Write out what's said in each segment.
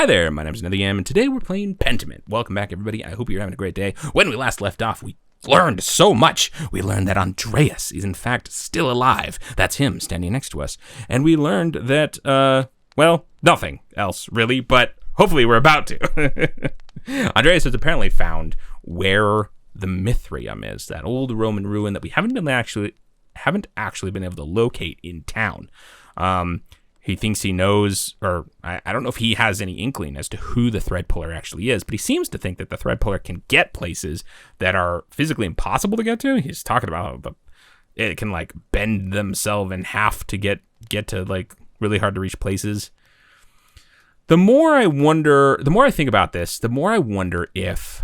Hi there, my name is Another Yam, and today we're playing Pentiment. Welcome back, everybody. I hope you're having a great day. When we last left off, we learned so much. We learned that Andreas is in fact still alive. That's him standing next to us. And we learned that, well, nothing else really, but hopefully we're about to. Andreas has apparently found where the Mithraeum is, that old Roman ruin that we haven't actually been able to locate in town. He thinks he knows, or I don't know if he has any inkling as to who the thread puller actually is, but he seems to think that the thread puller can get places that are physically impossible to get to. He's talking about how it can like bend themselves in half to get to like really hard to reach places. The more I think about this, the more I wonder if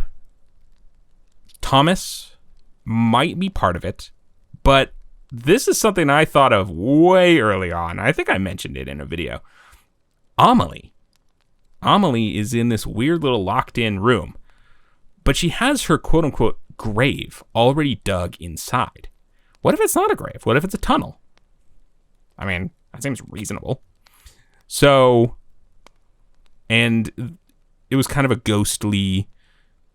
Thomas might be part of it, but this is something I thought of way early on. I think I mentioned it in a video. Amelie is in this weird little locked-in room, but she has her quote-unquote grave already dug inside. What if it's not a grave? What if it's a tunnel? I mean, that seems reasonable. So, and it was kind of a ghostly,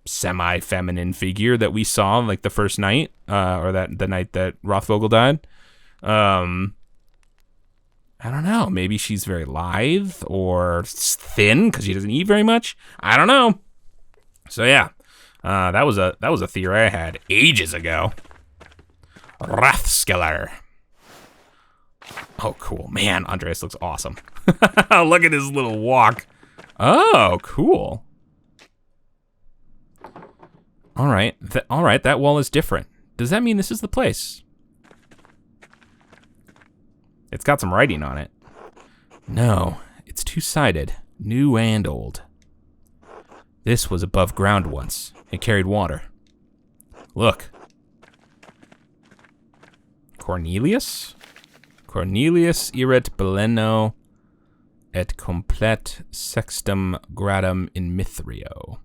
semi-feminine figure that we saw like the first night, or the night that Rothvogel died. I don't know. Maybe she's very lithe or thin because she doesn't eat very much. I don't know. So yeah, that was a theory I had ages ago. Rathskeller. Oh, cool. Man, Andreas looks awesome. Look at his little walk. Oh, cool. All right, that wall is different. Does that mean this is the place? It's got some writing on it. No, it's two-sided, new and old. This was above ground once. It carried water. Look. Cornelius erat Beleno et complet sextum gradum in Mithreo.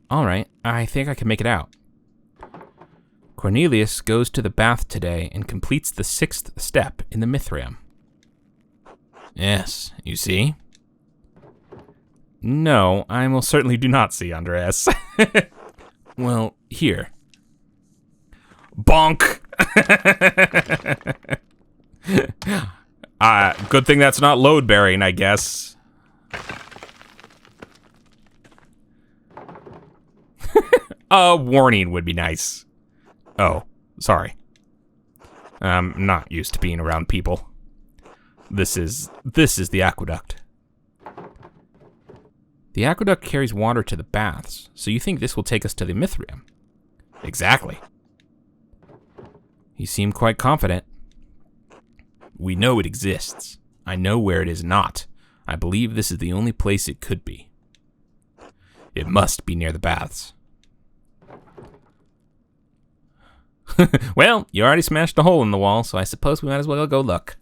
All right, I think I can make it out. Cornelius goes to the bath today and completes the 6th step in the Mithraeum. Yes, you see? No, I most certainly do not see, Andreas. Well, here. Bonk! Good thing that's not load bearing, I guess. A warning would be nice. Oh, sorry. I'm not used to being around people. This is the aqueduct. The aqueduct carries water to the baths, so you think this will take us to the Mithraeum? Exactly. You seem quite confident. We know it exists. I know where it is not. I believe this is the only place it could be. It must be near the baths. Well, you already smashed a hole in the wall, so I suppose we might as well go look.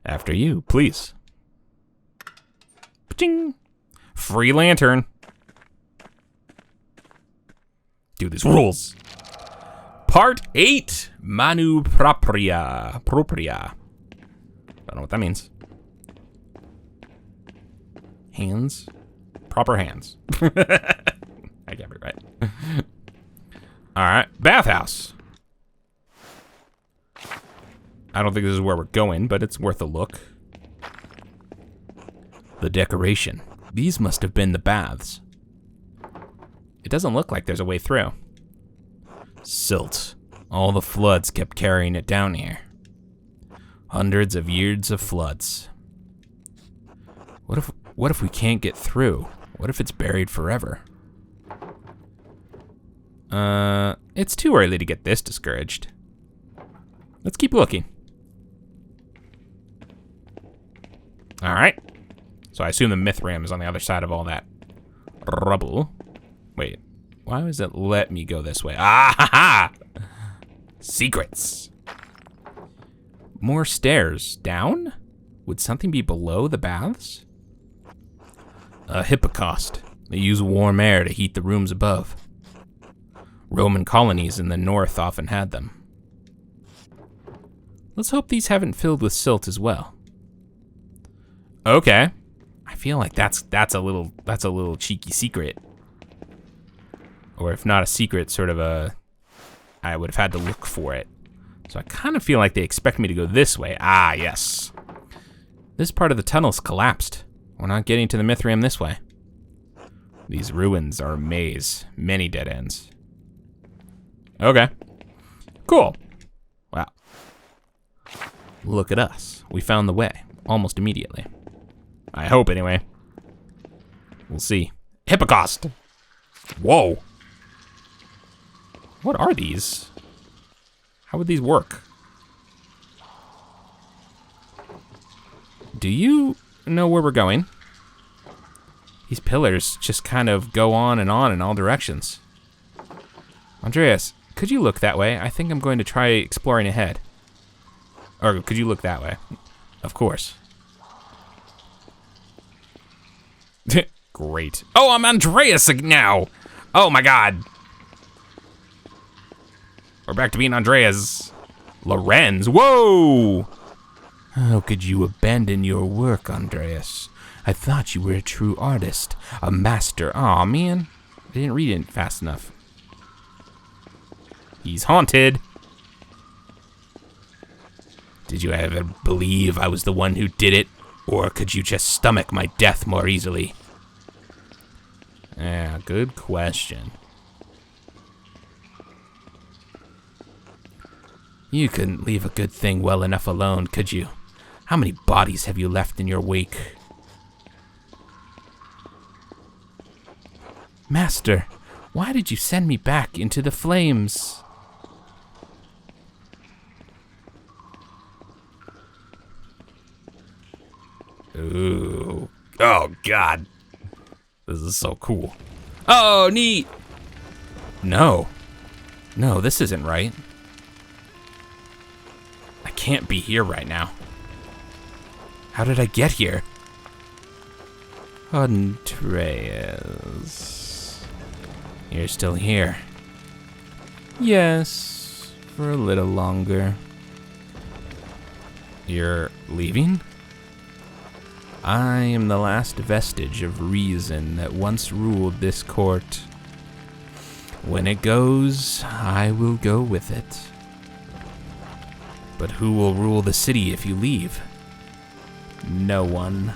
After you, please. Paching! Free lantern. Do these rules. Part 8, Manu Propria. I don't know what that means. Hands. Proper hands. I can't be right. All right, bathhouse. I don't think this is where we're going, but it's worth a look. The decoration. These must have been the baths. It doesn't look like there's a way through. Silt. All the floods kept carrying it down here. Hundreds of years of floods. What if we can't get through? What if it's buried forever? It's too early to get this discouraged. Let's keep looking. All right. So I assume the Mithraeum is on the other side of all that rubble. Wait, why does it let me go this way? Ah, ha, ha! Secrets. More stairs. Down? Would something be below the baths? A hippocaust. They use warm air to heat the rooms above. Roman colonies in the north often had them. Let's hope these haven't filled with silt as well. Okay. I feel like that's a little cheeky secret. Or if not a secret, sort of a, I would have had to look for it. So I kind of feel like they expect me to go this way. Ah, yes. This part of the tunnel's collapsed. We're not getting to the Mithraeum this way. These ruins are a maze. Many dead ends. Okay. Cool. Wow. Look at us. We found the way. Almost immediately. I hope, anyway. We'll see. Hippocaust! Whoa. What are these? How would these work? Do you know where we're going? These pillars just kind of go on in all directions. Andreas, could you look that way? I think I'm going to try exploring ahead. Or could you look that way? Of course. Great. Oh, I'm Andreas now! Oh my god. We're back to being Andreas. Lorenz, whoa! How could you abandon your work, Andreas? I thought you were a true artist, a master. Aw, man. I didn't read it fast enough. He's haunted. Did you ever believe I was the one who did it? Or could you just stomach my death more easily? Yeah, good question. You couldn't leave a good thing well enough alone, could you? How many bodies have you left in your wake? Master, why did you send me back into the flames? Ooh. Oh, God. This is so cool. Oh, neat. No. No, this isn't right. I can't be here right now. How did I get here? Andreas. You're still here. Yes, for a little longer. You're leaving? I am the last vestige of reason that once ruled this court. When it goes, I will go with it. But who will rule the city if you leave? No one.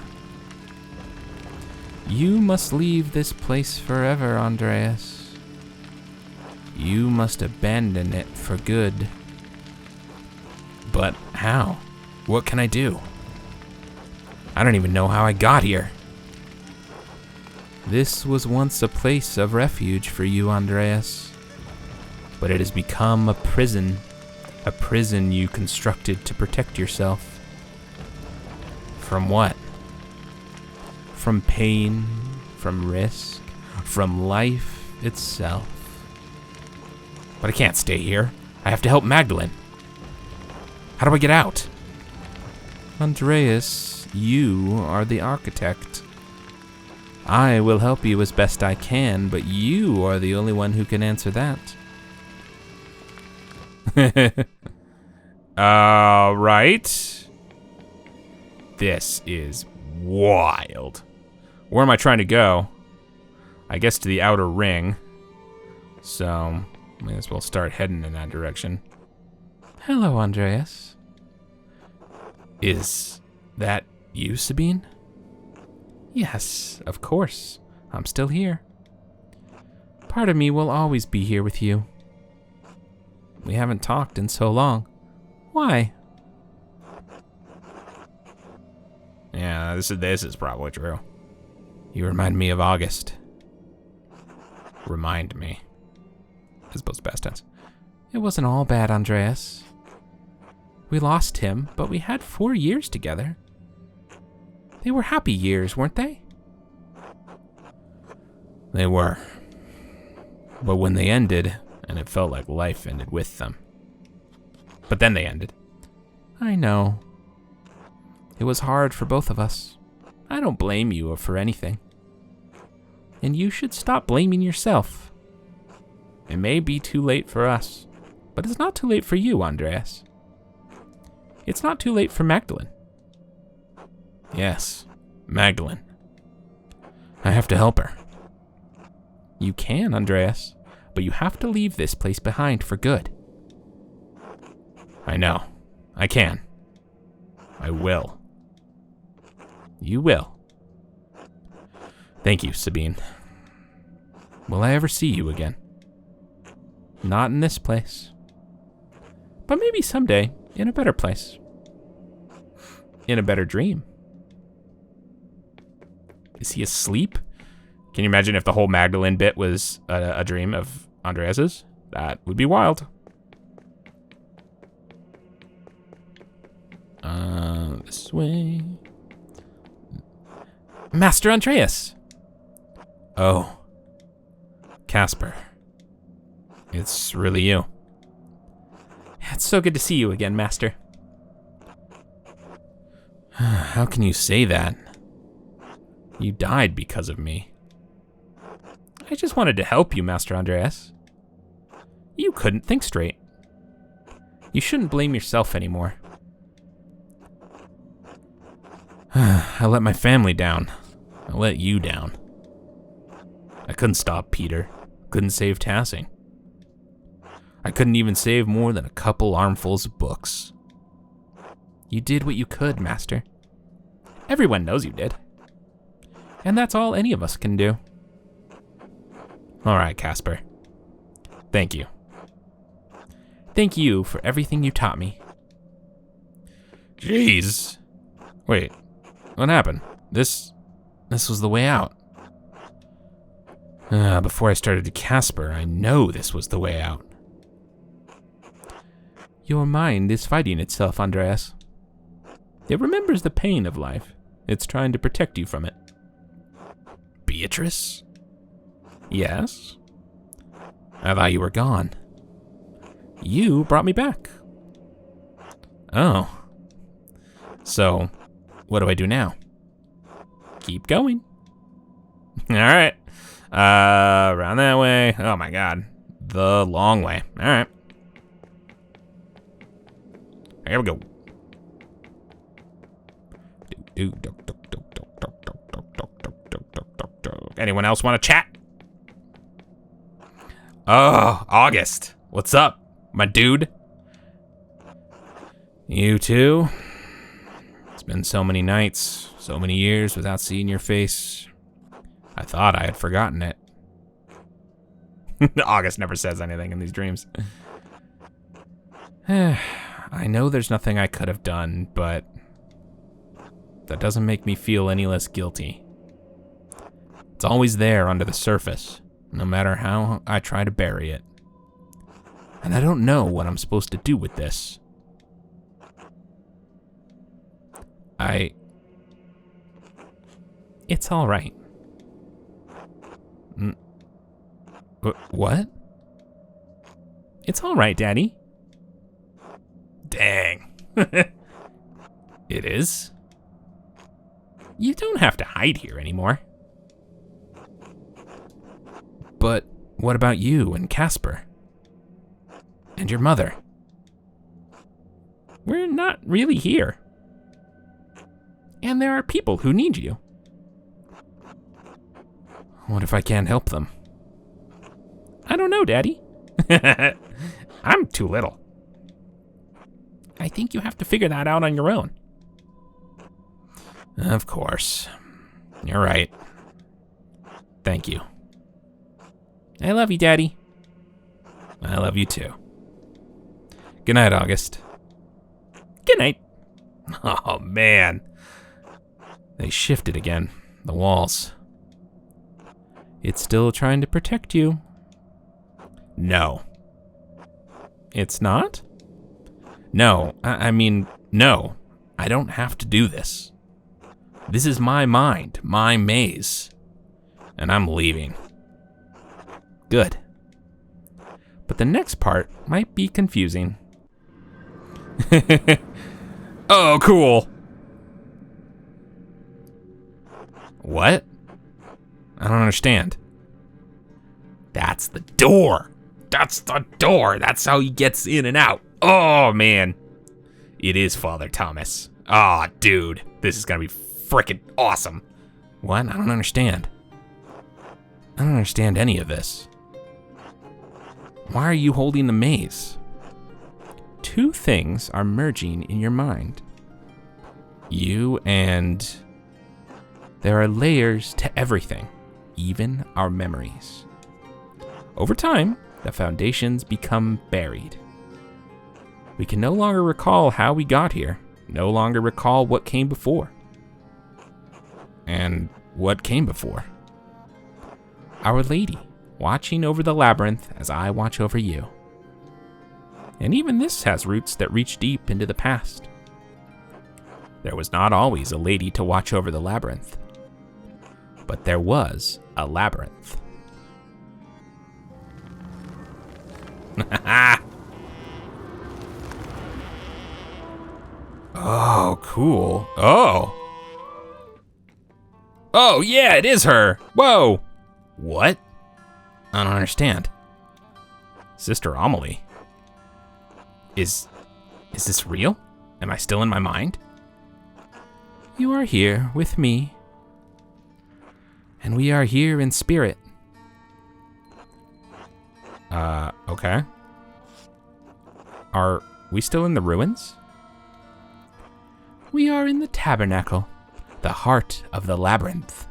You must leave this place forever, Andreas. You must abandon it for good. But how? What can I do? I don't even know how I got here. This was once a place of refuge for you, Andreas. But it has become a prison. A prison you constructed to protect yourself. From what? From pain, from risk, from life itself. But I can't stay here. I have to help Magdalene. How do I get out? Andreas, you are the architect. I will help you as best I can, but you are the only one who can answer that. Right. This is wild. Where am I trying to go? I guess to the outer ring. So, may as well start heading in that direction. Hello, Andreas. Is that you, Sabine? Yes, of course. I'm still here. Part of me will always be here with you. We haven't talked in so long. Why? Yeah, this is probably true. You remind me of August. Remind me. As opposed to past tense. It wasn't all bad, Andreas. We lost him, but we had 4 years together. They were happy years, weren't they? They were. But when they ended, and it felt like life ended with them. But then they ended. I know. It was hard for both of us. I don't blame you for anything. And you should stop blaming yourself. It may be too late for us, but it's not too late for you, Andreas. It's not too late for Magdalene. Yes, Magdalene. I have to help her. You can, Andreas, but you have to leave this place behind for good. I know. I can. I will. You will. Thank you, Sabine. Will I ever see you again? Not in this place. But maybe someday, in a better place. In a better dream. Is he asleep? Can you imagine if the whole Magdalene bit was a dream of Andreas's? That would be wild. This way. Master Andreas! Oh. Casper. It's really you. It's so good to see you again, Master. How can you say that? You died because of me. I just wanted to help you, Master Andreas. You couldn't think straight. You shouldn't blame yourself anymore. I let my family down. I let you down. I couldn't stop Peter. Couldn't save Tassing. I couldn't even save more than a couple armfuls of books. You did what you could, Master. Everyone knows you did. And that's all any of us can do. All right, Casper. Thank you. Thank you for everything you taught me. Jeez. Wait, what happened? This was the way out. Before I started to Casper, I know this was the way out. Your mind is fighting itself, Andreas. It remembers the pain of life. It's trying to protect you from it. Beatrice? Yes? I thought you were gone. You brought me back. Oh. So, what do I do now? Keep going. All right. Around that way. Oh my God. The long way. All right. Here we go. Anyone else want to chat? Oh, August. What's up, my dude? You too? It's been so many nights, so many years without seeing your face. I thought I had forgotten it. August never says anything in these dreams. I know there's nothing I could have done, but that doesn't make me feel any less guilty. It's always there under the surface, no matter how I try to bury it. And I don't know what I'm supposed to do with this. It's all right. What? It's all right, Daddy. Dang. It is? You don't have to hide here anymore. But what about you and Casper? And your mother? We're not really here. And there are people who need you. What if I can't help them? I don't know, Daddy. I'm too little. I think you have to figure that out on your own. Of course. You're right. Thank you. I love you, Daddy. I love you too. Good night, August. Good night. Oh, man. They shifted again. The walls. It's still trying to protect you. No. It's not? No, I mean, no. I don't have to do this. This is my mind, my maze. And I'm leaving. Good. But the next part might be confusing. Oh, cool. What? I don't understand. That's the door. That's the door. That's how he gets in and out. Oh, man. It is Father Thomas. Ah, dude. This is gonna be freaking awesome. What? I don't understand. I don't understand any of this. Why are you holding the maze? Two things are merging in your mind. You and... There are layers to everything, even our memories. Over time, the foundations become buried. We can no longer recall how we got here, no longer recall what came before. And what came before? Our Lady, watching over the labyrinth as I watch over you. And even this has roots that reach deep into the past. There was not always a lady to watch over the labyrinth, but there was a labyrinth. Oh, cool. Oh. Oh, yeah, it is her. Whoa. What? I don't understand. Sister Amelie. Is this real? Am I still in my mind? You are here with me. And we are here in spirit. Okay. Are we still in the ruins? We are in the tabernacle, the heart of the labyrinth.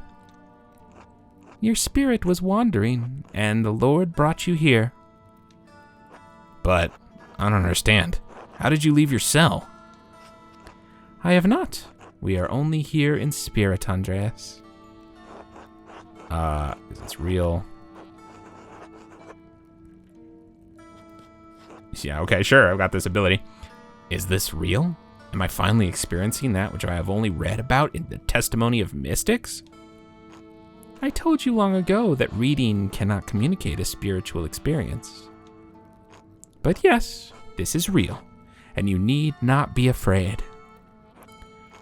Your spirit was wandering, and the Lord brought you here. But I don't understand. How did you leave your cell? I have not. We are only here in spirit, Andreas. Is this real? Yeah, okay, sure, I've got this ability. Is this real? Am I finally experiencing that which I have only read about in the testimony of mystics? I told you long ago that reading cannot communicate a spiritual experience. But yes, this is real, and you need not be afraid.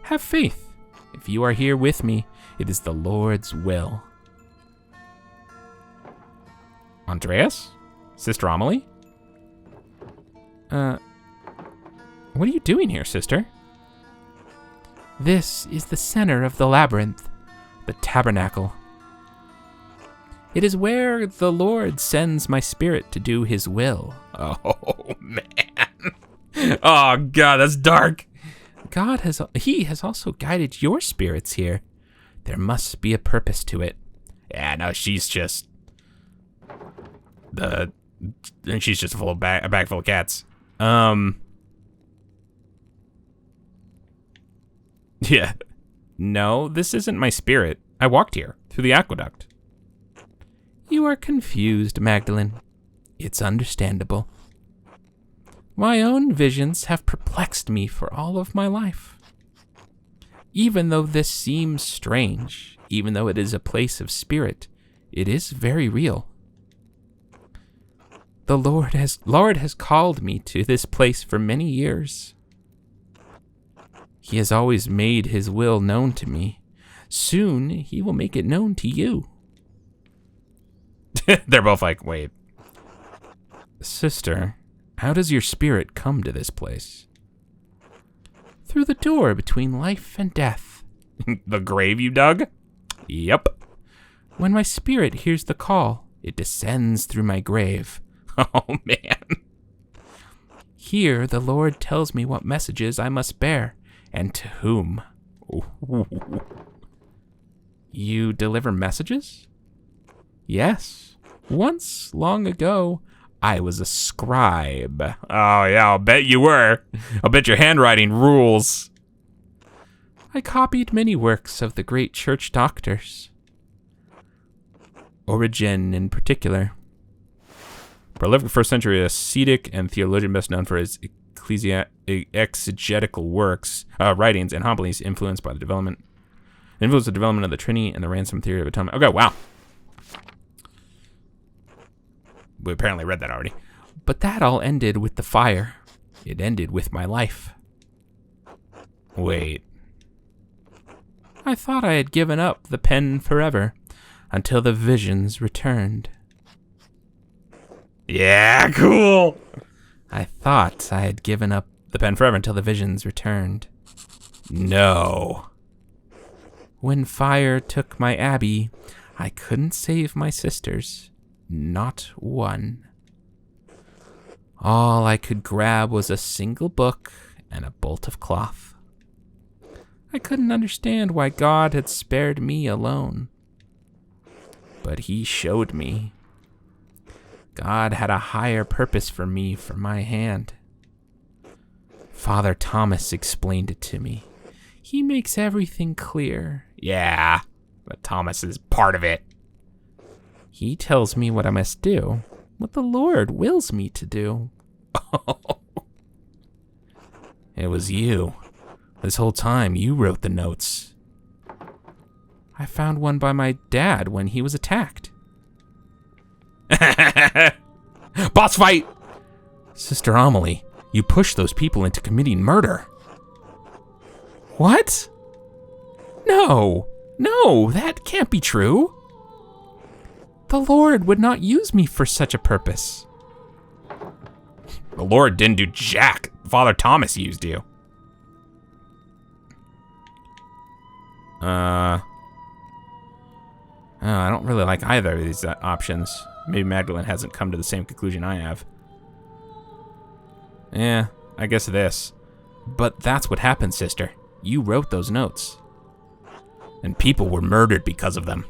Have faith. If you are here with me, it is the Lord's will. Andreas? Sister Amelie? What are you doing here, sister? This is the center of the labyrinth, the tabernacle. It is where the Lord sends my spirit to do his will. Oh, man. Oh, God, that's dark. He has also guided your spirits here. There must be a purpose to it. Yeah, no, she's just... She's just a bag full of cats. Yeah. No, this isn't my spirit. I walked here, through the aqueduct. You are confused, Magdalene. It's understandable. My own visions have perplexed me for all of my life. Even though this seems strange, even though it is a place of spirit, it is very real. The Lord has called me to this place for many years. He has always made his will known to me. Soon he will make it known to you. They're both like, wait. Sister, how does your spirit come to this place? Through the door between life and death. The grave you dug? Yep. When my spirit hears the call, it descends through my grave. Oh, man. Here, the Lord tells me what messages I must bear, and to whom. Ooh. You deliver messages? Yes. Once, long ago, I was a scribe. Oh, yeah, I'll bet you were. I'll bet your handwriting rules. I copied many works of the great church doctors. Origen, in particular. Prolific first-century ascetic and theologian best known for his exegetical works, writings, and homilies influenced the development of the Trinity and the ransom theory of atonement. Okay, wow. We apparently read that already. But that all ended with the fire. It ended with my life. Wait. I thought I had given up the pen forever until the visions returned. Yeah, cool. I thought I had given up the pen forever until the visions returned. No. When fire took my abbey, I couldn't save my sisters, not one. All I could grab was a single book and a bolt of cloth. I couldn't understand why God had spared me alone. But he showed me. God had a higher purpose for me for my hand. Father Thomas explained it to me. He makes everything clear. Yeah, but Thomas is part of it. He tells me what I must do, what the Lord wills me to do. Oh, it was you. This whole time, you wrote the notes. I found one by my dad when he was attacked. Boss fight! Sister Amelie, you pushed those people into committing murder. What? No, that can't be true. The Lord would not use me for such a purpose. The Lord didn't do jack. Father Thomas used you. I don't really like either of these options. Maybe Magdalene hasn't come to the same conclusion I have. Yeah, I guess this. But that's what happened, sister. You wrote those notes. And people were murdered because of them.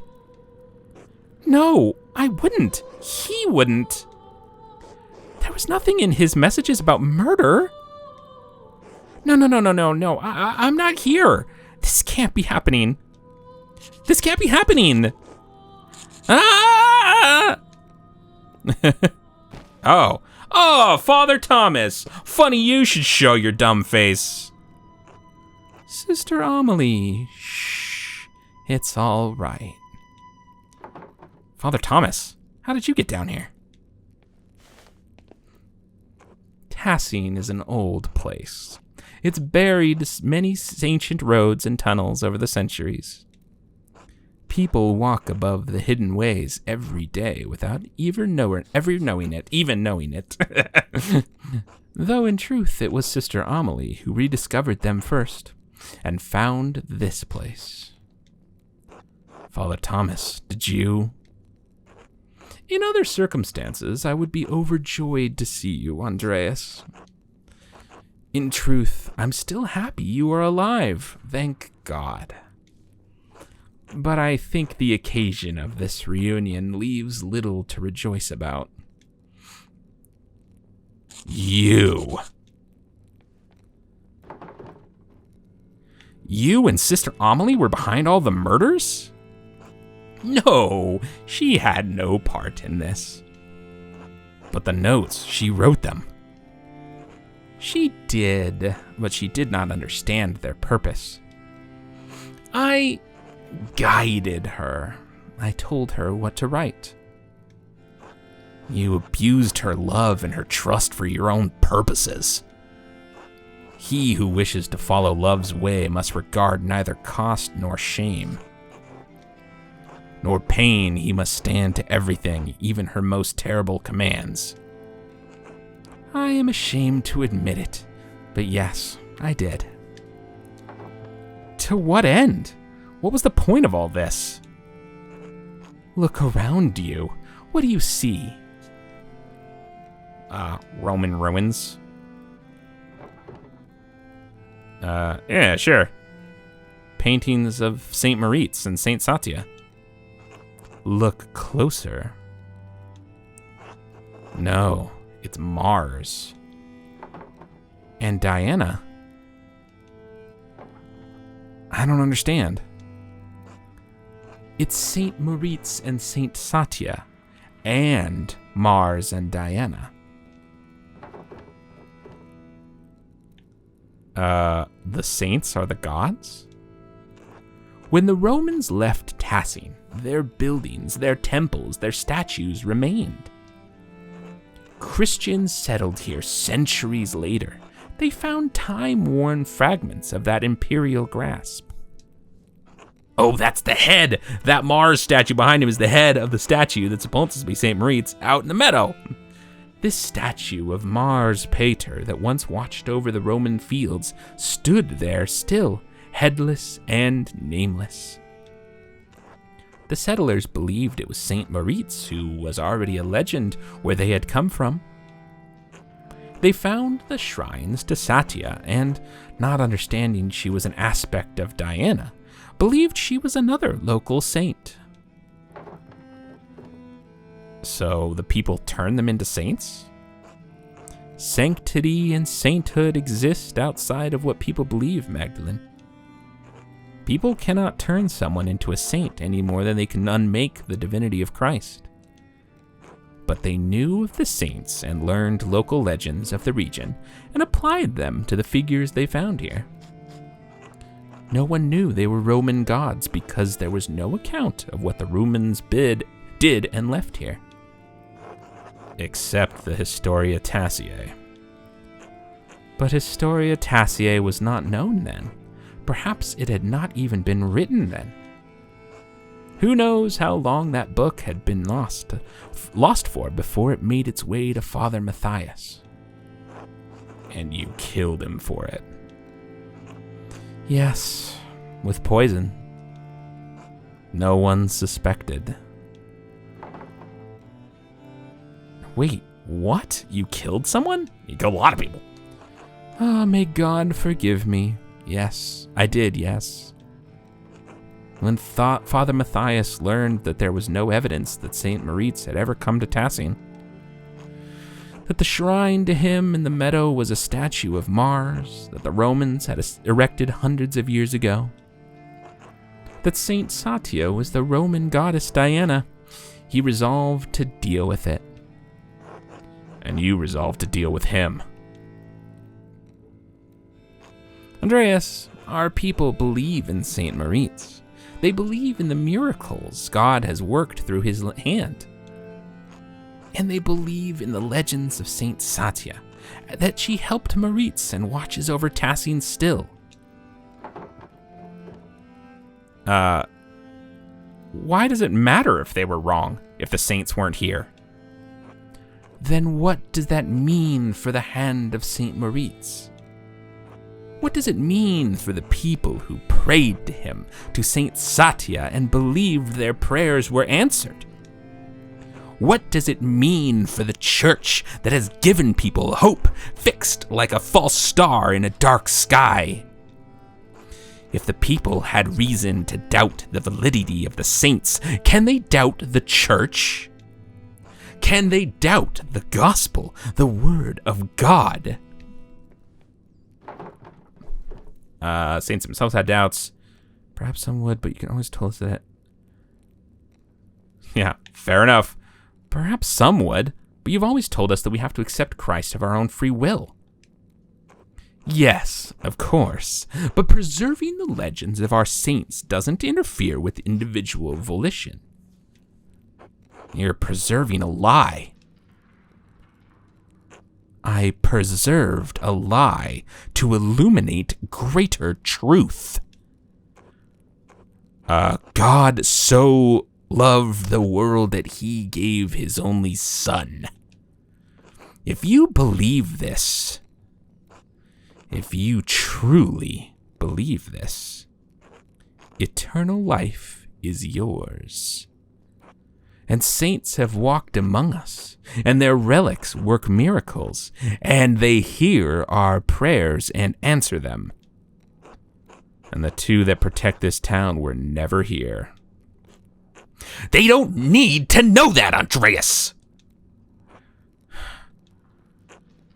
No, I wouldn't. He wouldn't. There was nothing in his messages about murder. No. I'm not here. This can't be happening. This can't be happening. Ah! Oh, Father Thomas. Funny you should show your dumb face. Sister Amelie, shh. It's all right. Father Thomas, how did you get down here? Tassine is an old place. It's buried many ancient roads and tunnels over the centuries. People walk above the hidden ways every day without even knowing it. Though in truth it was Sister Amelie who rediscovered them first and found this place. Father Thomas, did you? In other circumstances, I would be overjoyed to see you, Andreas. In truth, I'm still happy you are alive, thank God. But I think the occasion of this reunion leaves little to rejoice about. You and Sister Amelie were behind all the murders? No, she had no part in this. But the notes, she wrote them. She did, but she did not understand their purpose. I guided her. I told her what to write. You abused her love and her trust for your own purposes. He who wishes to follow love's way must regard neither cost nor shame. Nor pain, he must stand to everything, even her most terrible commands. I am ashamed to admit it, but yes, I did. To what end? What was the point of all this? Look around you. What do you see? Roman ruins. Yeah, sure. Paintings of Saint Moritz and Saint Satya. Look closer. No, it's Mars. And Diana. I don't understand. It's Saint Moritz and Saint Satya, and Mars and Diana. The saints are the gods? When the Romans left Tassine, their buildings, their temples, their statues remained. Christians settled here centuries later. They found time-worn fragments of that imperial grasp. Oh, that's the head! That Mars statue behind him is the head of the statue that's supposed to be St. Moritz out in the meadow. This statue of Mars Pater that once watched over the Roman fields stood there still, headless and nameless. The settlers believed it was Saint Moritz, who was already a legend where they had come from. They found the shrines to Satya and, not understanding she was an aspect of Diana, believed she was another local saint. So the people turned them into saints? Sanctity and sainthood exist outside of what people believe, Magdalene. People cannot turn someone into a saint any more than they can unmake the divinity of Christ. But they knew of the saints and learned local legends of the region and applied them to the figures they found here. No one knew they were Roman gods because there was no account of what the Romans did and left here. Except the Historia Taciae. But Historia Taciae was not known then. Perhaps it had not even been written then. Who knows how long that book had been lost for before it made its way to Father Matthias. And you killed him for it. Yes, with poison. No one suspected. Wait, what? You killed someone? You killed a lot of people. Ah, may God forgive me. Yes, I did, yes. When Father Matthias learned that there was no evidence that Saint Moritz had ever come to Tassin, that the shrine to him in the meadow was a statue of Mars that the Romans had erected hundreds of years ago, that Saint Satya was the Roman goddess Diana, he resolved to deal with it. And you resolved to deal with him. Andreas, our people believe in Saint Moritz. They believe in the miracles God has worked through his hand. And they believe in the legends of Saint Satya, that she helped Moritz and watches over Tassin still. Why does it matter if they were wrong, if the saints weren't here? Then what does that mean for the hand of Saint Moritz? What does it mean for the people who prayed to him, to Saint Satya, and believed their prayers were answered? What does it mean for the church that has given people hope, fixed like a false star in a dark sky? If the people had reason to doubt the validity of the saints, can they doubt the church? Can they doubt the gospel, the word of God? Saints themselves had doubts. Perhaps some would, but you can always tell us that. Yeah, fair enough. Perhaps some would, but you've always told us that we have to accept Christ of our own free will. Yes, of course, but preserving the legends of our saints doesn't interfere with individual volition. You're preserving a lie. I preserved a lie to illuminate greater truth. God so loved the world that he gave his only son. If you believe this, if you truly believe this, eternal life is yours. And saints have walked among us, and their relics work miracles, and they hear our prayers and answer them. And the two that protect this town were never here. They don't need to know that, Andreas!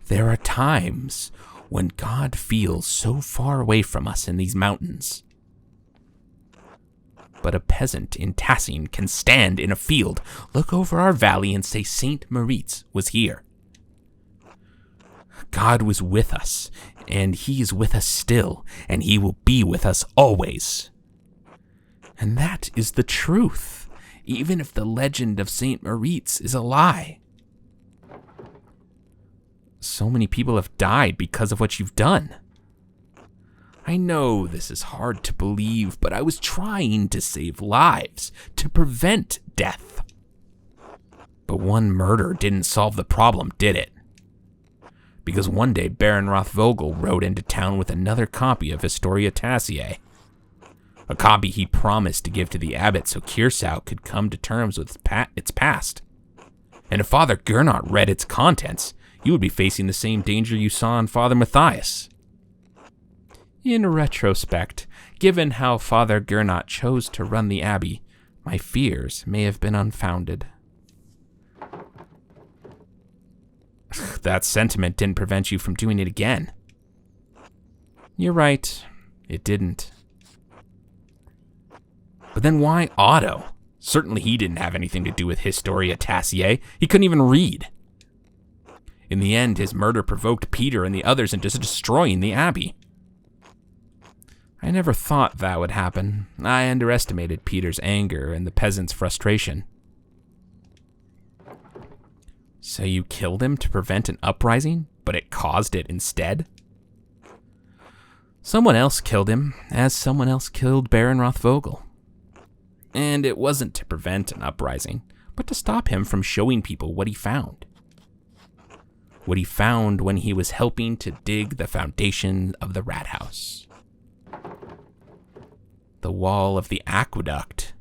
There are times when God feels so far away from us in these mountains. But a peasant in Tassin can stand in a field, look over our valley, and say Saint Moritz was here. God was with us, and he is with us still, and he will be with us always. And that is the truth, even if the legend of Saint Moritz is a lie. So many people have died because of what you've done. I know this is hard to believe, but I was trying to save lives, to prevent death. But one murder didn't solve the problem, did it? Because one day Baron Rothvogel rode into town with another copy of Historia Taciae. A copy he promised to give to the abbot so Kiersau could come to terms with its past. And if Father Gernot read its contents, you would be facing the same danger you saw in Father Matthias. In retrospect, given how Father Gernot chose to run the abbey, my fears may have been unfounded. That sentiment didn't prevent you from doing it again. You're right, it didn't. But then why Otto? Certainly he didn't have anything to do with Historia Tassiae. He couldn't even read. In the end, his murder provoked Peter and the others into destroying the abbey. I never thought that would happen. I underestimated Peter's anger and the peasants' frustration. So you killed him to prevent an uprising, but it caused it instead? Someone else killed him, as someone else killed Baron Rothvogel. And it wasn't to prevent an uprising, but to stop him from showing people what he found. What he found when he was helping to dig the foundation of the rat house. The wall of the aqueduct.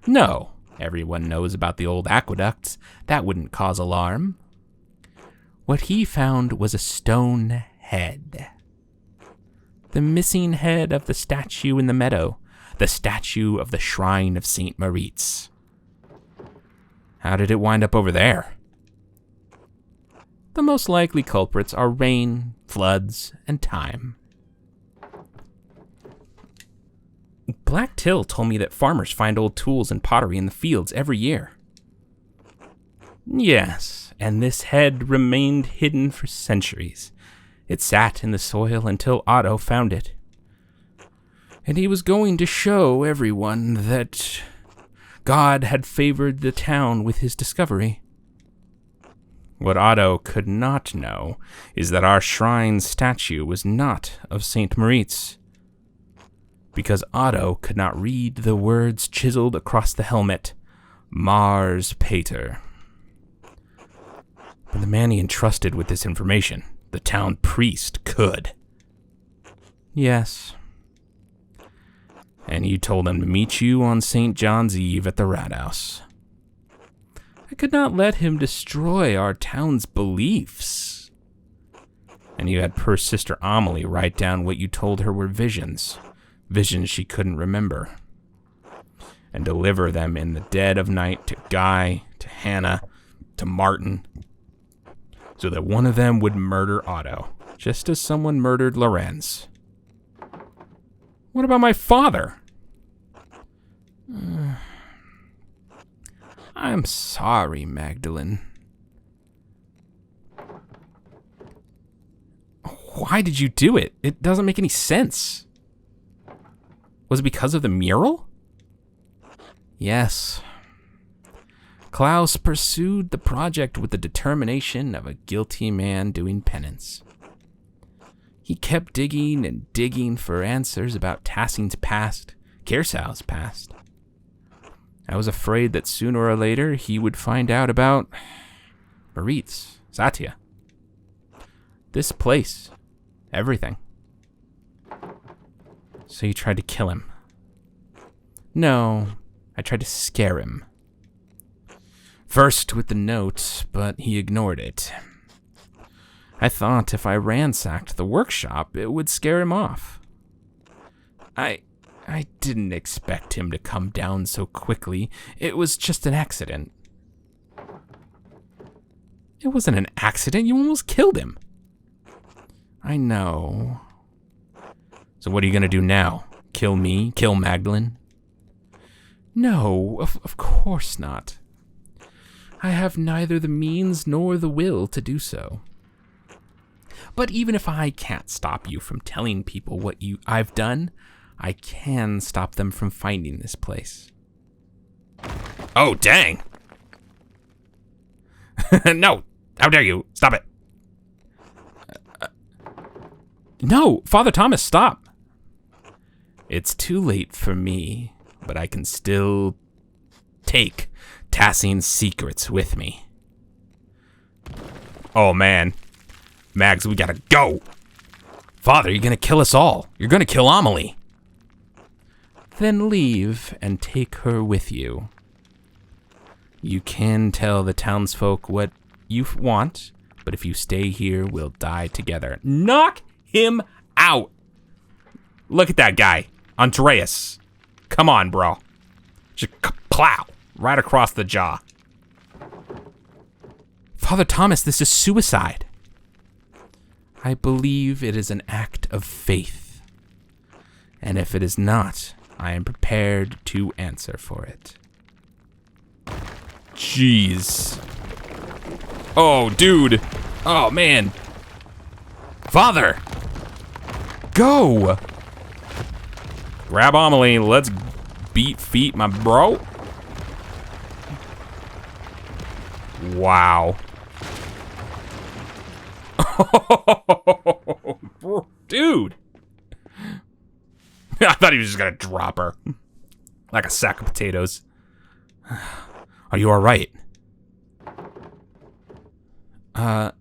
No, everyone knows about the old aqueducts. That wouldn't cause alarm. What he found was a stone head. The missing head of the statue in the meadow. The statue of the shrine of St. Moritz. How did it wind up over there? The most likely culprits are rain, floods, and time. Black Till told me that farmers find old tools and pottery in the fields every year. Yes, and this head remained hidden for centuries. It sat in the soil until Otto found it. And he was going to show everyone that God had favored the town with his discovery. What Otto could not know is that our shrine statue was not of St. Moritz. Because Otto could not read the words chiseled across the helmet, Mars Pater. But the man he entrusted with this information, the town priest, could. Yes. And you told him to meet you on St. John's Eve at the rat house. I could not let him destroy our town's beliefs. And you had poor Sister Amelie write down what you told her were visions. Visions she couldn't remember. And deliver them in the dead of night to Guy, to Hannah, to Martin. So that one of them would murder Otto, just as someone murdered Lorenz. What about my father? I'm sorry, Magdalene. Why did you do it? It doesn't make any sense. Was it because of the mural? Yes. Klaus pursued the project with the determination of a guilty man doing penance. He kept digging and digging for answers about Tassing's past, Kiersau's past. I was afraid that sooner or later he would find out about Moritz, Satya. This place. Everything. So you tried to kill him. No, I tried to scare him. First with the note, but he ignored it. I thought if I ransacked the workshop, it would scare him off. I didn't expect him to come down so quickly. It was just an accident. It wasn't an accident. You almost killed him. I know. So what are you going to do now? Kill me? Kill Magdalene? No, of course not. I have neither the means nor the will to do so. But even if I can't stop you from telling people what I've done, I can stop them from finding this place. Oh, dang! No! How dare you! Stop it! No! Father Thomas, stop! It's too late for me, but I can still take Tassing's secrets with me. Oh, man. Mags, we gotta go! Father, you're gonna kill us all. You're gonna kill Amelie. Then leave and take her with you. You can tell the townsfolk what you want, but if you stay here, we'll die together. Knock him out! Look at that guy, Andreas. Come on, bro. Just plow right across the jaw. Father Thomas, this is suicide. I believe it is an act of faith. And if it is not, I am prepared to answer for it. Jeez. Oh, dude. Oh, man. Father. Go. Grab Amelie. Let's beat feet, my bro. Wow. Dude. I thought he was just gonna drop her. Like a sack of potatoes. Are you alright? I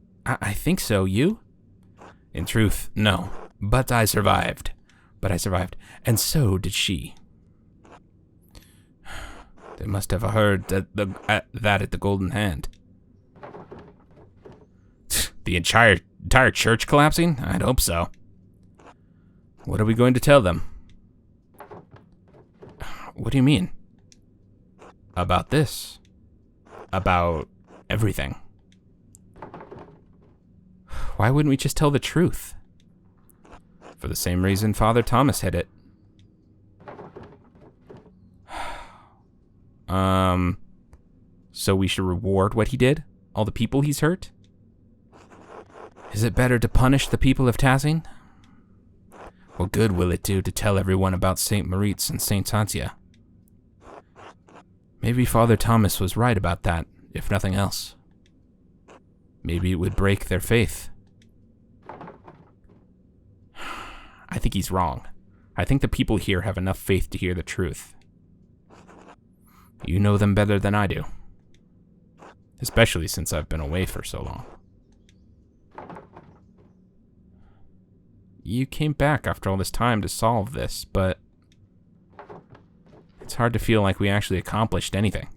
think so. You? In truth, no. But I survived. And so did she. They must have heard that at the Golden Hand. The entire church collapsing? I'd hope so. What are we going to tell them? What do you mean? About this. About everything. Why wouldn't we just tell the truth? For the same reason Father Thomas hid it. So we should reward what he did? All the people he's hurt? Is it better to punish the people of Tazing? What good will it do to tell everyone about St. Moritz and St. Santia? Maybe Father Thomas was right about that, if nothing else. Maybe it would break their faith. I think he's wrong. I think the people here have enough faith to hear the truth. You know them better than I do. Especially since I've been away for so long. You came back after all this time to solve this, but it's hard to feel like we actually accomplished anything.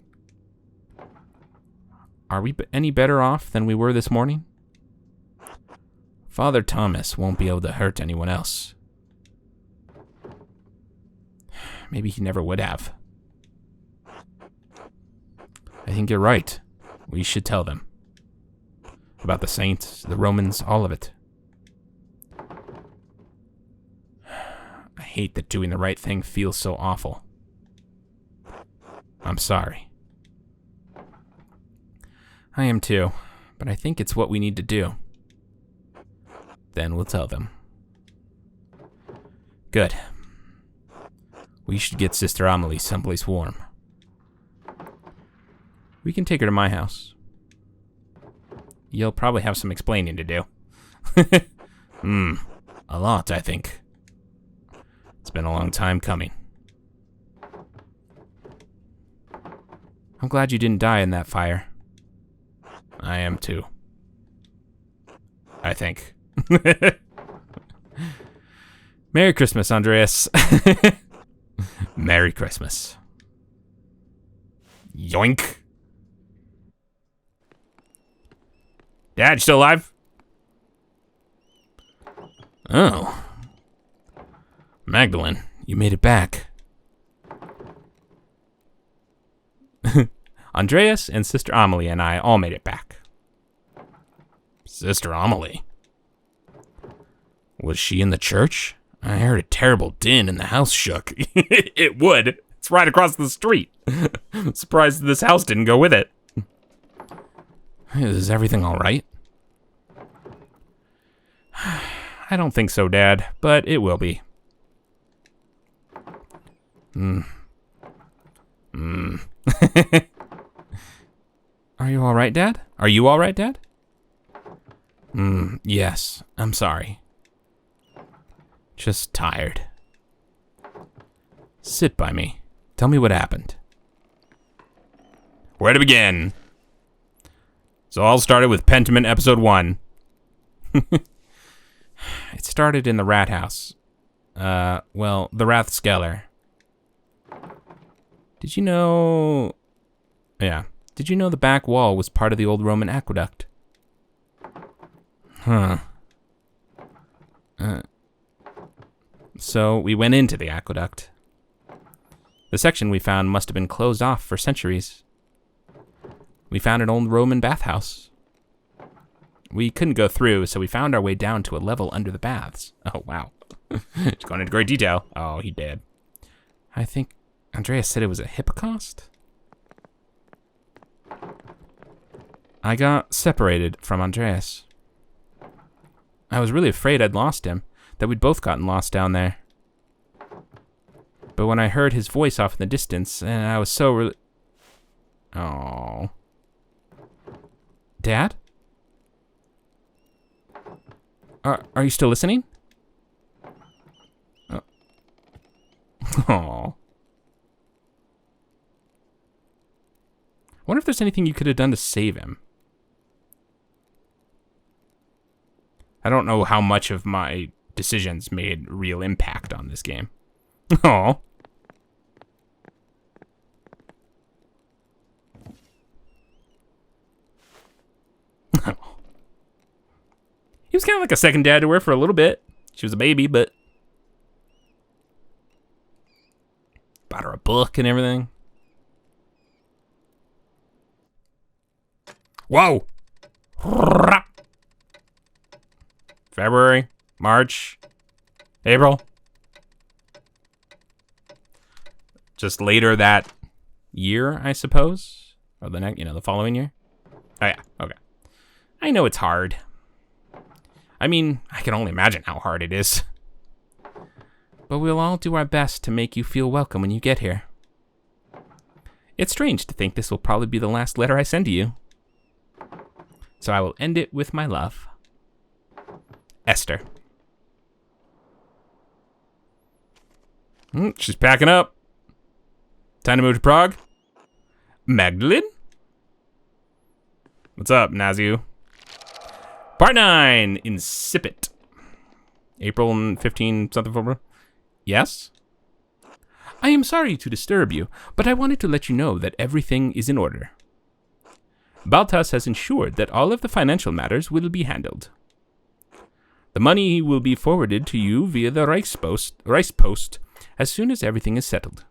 Are we any better off than we were this morning? Father Thomas won't be able to hurt anyone else. Maybe he never would have. I think you're right. We should tell them. About the saints, the Romans, all of it. I hate that doing the right thing feels so awful. I'm sorry. I am too, but I think it's what we need to do. Then we'll tell them. Good. We should get Sister Amelie someplace warm. We can take her to my house. You'll probably have some explaining to do. A lot, I think. It's been a long time coming. I'm glad you didn't die in that fire. I am too. I think. Merry Christmas, Andreas. Merry Christmas. Yoink. Dad, you still alive? Oh. Magdalene, you made it back. Andreas and Sister Amelie and I all made it back. Sister Amelie? Was she in the church? I heard a terrible din and the house shook. It would. It's right across the street. Surprised this house didn't go with it. Is everything all right? I don't think so, Dad, but it will be. Are you all right, Dad? Are you all right, Dad? Yes, I'm sorry. Just tired. Sit by me. Tell me what happened. Where to begin? So all started with Pentiment episode 1. It started in the rat house. The Rathskeller. Did you know... Yeah. Did you know the back wall was part of the old Roman aqueduct? Huh. So we went into the aqueduct. The section we found must have been closed off for centuries. We found an old Roman bathhouse. We couldn't go through, so we found our way down to a level under the baths. Oh, wow. It's gone into great detail. Oh, he did. I think Andreas said it was a hippocaust? I got separated from Andreas. I was really afraid I'd lost him, that we'd both gotten lost down there. But when I heard his voice off in the distance, and I was so Oh. Dad? Are you still listening? Oh. I wonder if there's anything you could have done to save him. I don't know how much of my decisions made real impact on this game. Oh. He was kind of like a second dad to her for a little bit. She was a baby, but... Bought her a book and everything. Whoa! February, March, April. Just later that year, I suppose. Or the next, the following year. Oh yeah, okay. I know it's hard. I mean, I can only imagine how hard it is. But we'll all do our best to make you feel welcome when you get here. It's strange to think this will probably be the last letter I send to you. So I will end it with my love. Esther. She's packing up. Time to move to Prague. Magdalene? What's up, Nazu? Part 9, Insipid. April 15 something. Yes? I am sorry to disturb you, but I wanted to let you know that everything is in order. Baltas has ensured that all of the financial matters will be handled. The money will be forwarded to you via the Reichspost as soon as everything is settled.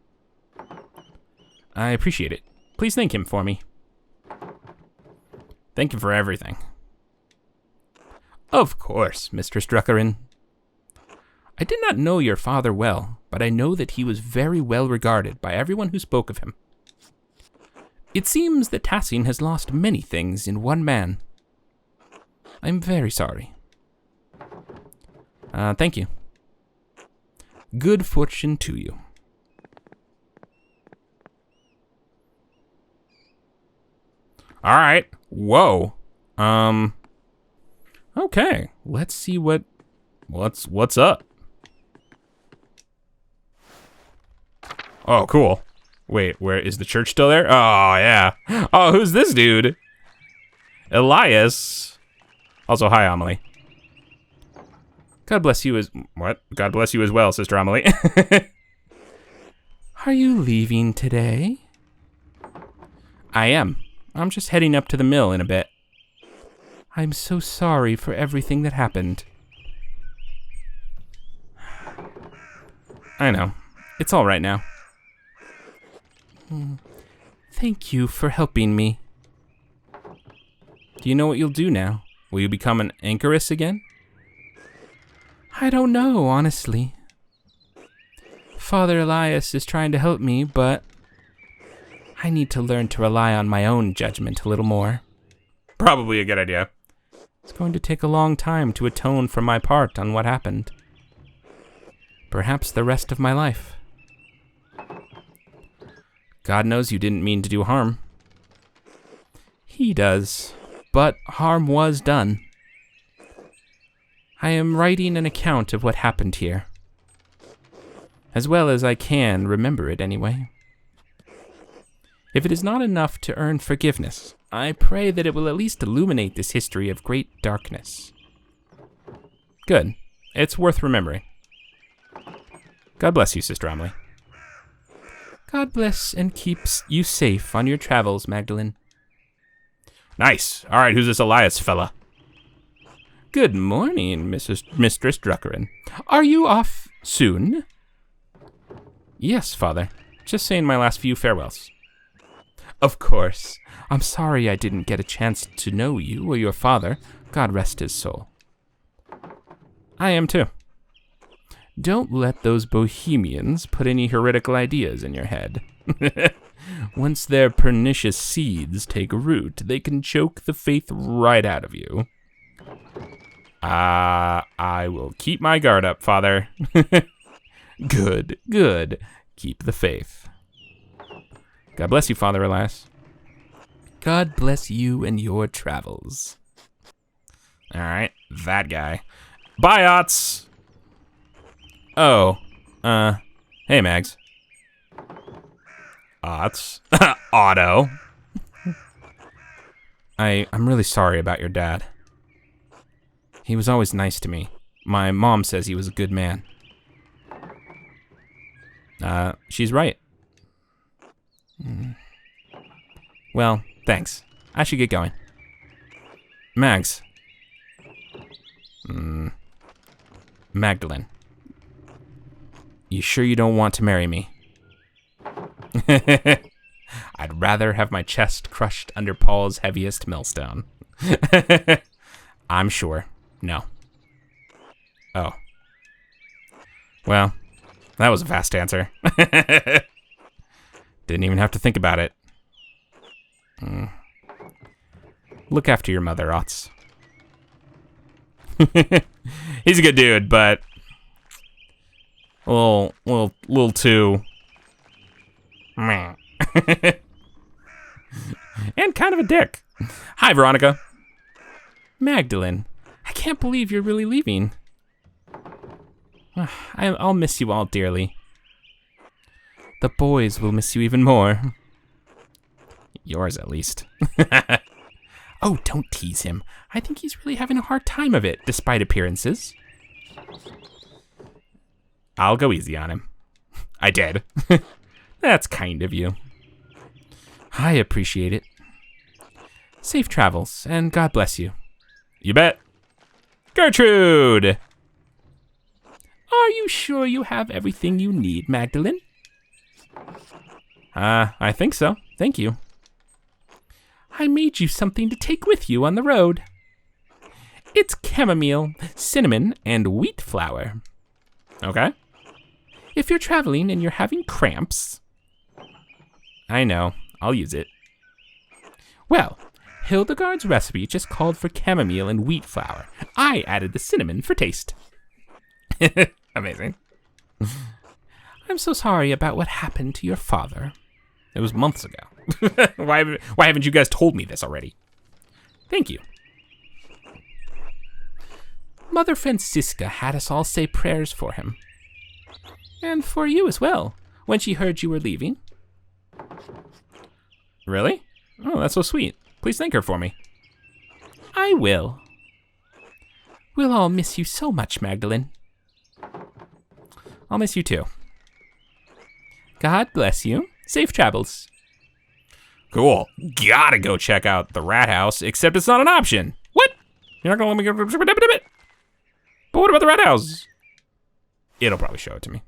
I appreciate it. Please thank him for me. Thank him for everything. Of course, Mr. Struckerin. I did not know your father well, but I know that he was very well regarded by everyone who spoke of him. It seems that Tassin has lost many things in one man. I'm very sorry. Thank you. Good fortune to you. All right. Whoa. Okay. Let's see what's up. Oh, cool. Wait, where is the church still there? Oh, yeah. Oh, who's this dude? Elias. Also, hi, Amelie. God bless you as... What? God bless you as well, Sister Amelie. Are you leaving today? I am. I'm just heading up to the mill in a bit. I'm so sorry for everything that happened. I know. It's all right now. Thank you for helping me. Do you know what you'll do now? Will you become an anchoress again? I don't know, honestly. Father Elias is trying to help me, but I need to learn to rely on my own judgment a little more. Probably a good idea. It's going to take a long time to atone for my part on what happened. Perhaps the rest of my life. God knows you didn't mean to do harm. He does, but harm was done. I am writing an account of what happened here. As well as I can remember it anyway. If it is not enough to earn forgiveness, I pray that it will at least illuminate this history of great darkness. Good. It's worth remembering. God bless you, Sister Amelie. God bless and keeps you safe on your travels, Magdalene. Nice. All right, who's this Elias fella? Good morning, Mistress Druckerin. Are you off soon? Yes, Father. Just saying my last few farewells. Of course. I'm sorry I didn't get a chance to know you or your father. God rest his soul. I am too. Don't let those bohemians put any heretical ideas in your head. Once their pernicious seeds take root, they can choke the faith right out of you. I will keep my guard up, Father. Good, good. Keep the faith. God bless you, Father Elias. God bless you and your travels. All right, that guy. Bye, Otts. Oh, hey, Mags. Otts. Otto. I'm really sorry about your dad. He was always nice to me. My mom says he was a good man. She's right. Well, thanks. I should get going. Mags. Magdalene. You sure you don't want to marry me? I'd rather have my chest crushed under Paul's heaviest millstone. I'm sure. No. Oh. Well, that was a fast answer. Didn't even have to think about it. Look after your mother, Otts. He's a good dude, but a little too meh. And kind of a dick. Hi, Veronica. Magdalene, I can't believe you're really leaving. I'll miss you all dearly. The boys will miss you even more. Yours, at least. Oh, don't tease him. I think he's really having a hard time of it, despite appearances. I'll go easy on him. I did. That's kind of you. I appreciate it. Safe travels, and God bless you. You bet. Gertrude! Are you sure you have everything you need, Magdalene? I think so. Thank you. I made you something to take with you on the road. It's chamomile, cinnamon, and wheat flour. Okay. If you're traveling and you're having cramps... I know. I'll use it. Well, Hildegard's recipe just called for chamomile and wheat flour. I added the cinnamon for taste. Amazing. I'm so sorry about what happened to your father. It was months ago. Why haven't you guys told me this already? Thank you. Mother Francisca had us all say prayers for him. And for you as well, when she heard you were leaving. Really? Oh, that's so sweet. Please thank her for me. I will. We'll all miss you so much, Magdalene. I'll miss you too. God bless you. Safe travels. Cool. Gotta go check out the rat house, except it's not an option. What? You're not gonna let me go? But what about the rat house? It'll probably show it to me.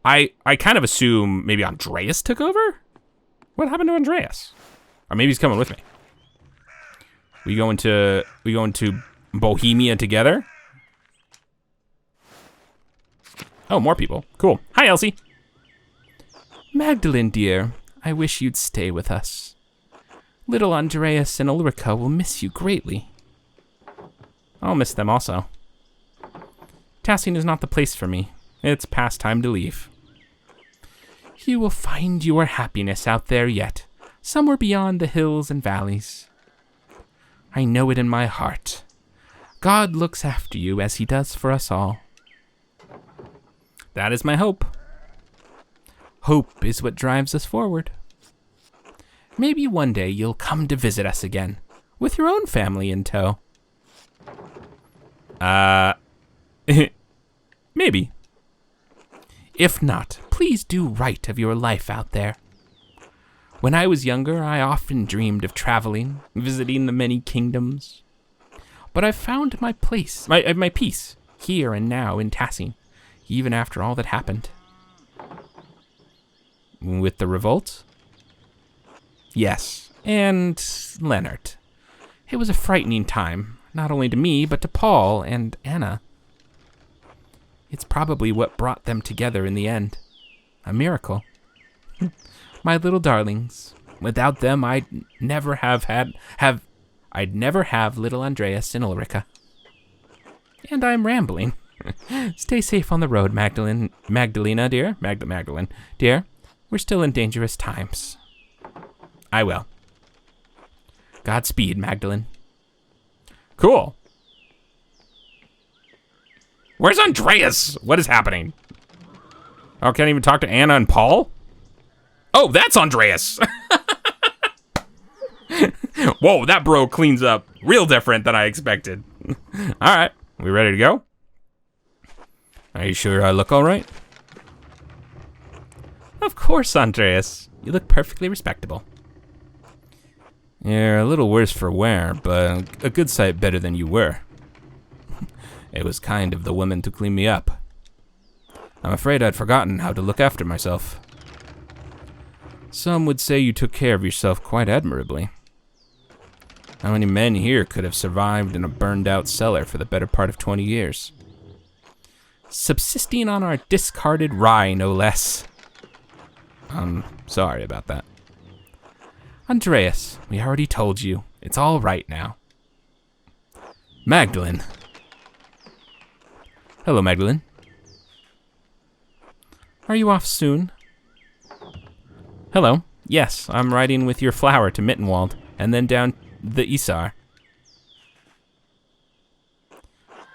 I kind of assume maybe Andreas took over? What happened to Andreas? Or maybe he's coming with me. We going to Bohemia together? Oh, more people. Cool. Hi, Elsie. Magdalene, dear, I wish you'd stay with us. Little Andreas and Ulrica will miss you greatly. I'll miss them also. Tassing is not the place for me. It's past time to leave. You will find your happiness out there yet, somewhere beyond the hills and valleys. I know it in my heart. God looks after you as he does for us all. That is my hope. Hope is what drives us forward. Maybe one day you'll come to visit us again, with your own family in tow. Maybe. If not, please please do right of your life out there. When I was younger, I often dreamed of traveling, visiting the many kingdoms. But I've found my peace, here and now in Tassing, even after all that happened. With the revolt? Yes, and Leonard. It was a frightening time, not only to me, but to Paul and Anna. It's probably what brought them together in the end. A miracle. My little darlings. Without them, I'd never have little Andreas and Ulrika. And I'm rambling. Stay safe on the road, Magdalena, dear. Magdalene, dear. We're still in dangerous times. I will. Godspeed, Magdalene. Cool. Where's Andreas? What is happening? Oh, can't even talk to Anna and Paul? Oh, that's Andreas. Whoa, that bro cleans up real different than I expected. All right, we ready to go? Are you sure I look all right? Of course, Andreas. You look perfectly respectable. You're a little worse for wear, but a good sight better than you were. It was kind of the woman to clean me up. I'm afraid I'd forgotten how to look after myself. Some would say you took care of yourself quite admirably. How many men here could have survived in a burned-out cellar for the better part of 20 years? Subsisting on our discarded rye, no less. I'm sorry about that. Andreas, we already told you. It's all right now. Magdalene. Hello, Magdalene. Are you off soon? Hello. Yes, I'm riding with your flower to Mittenwald, and then down the Isar.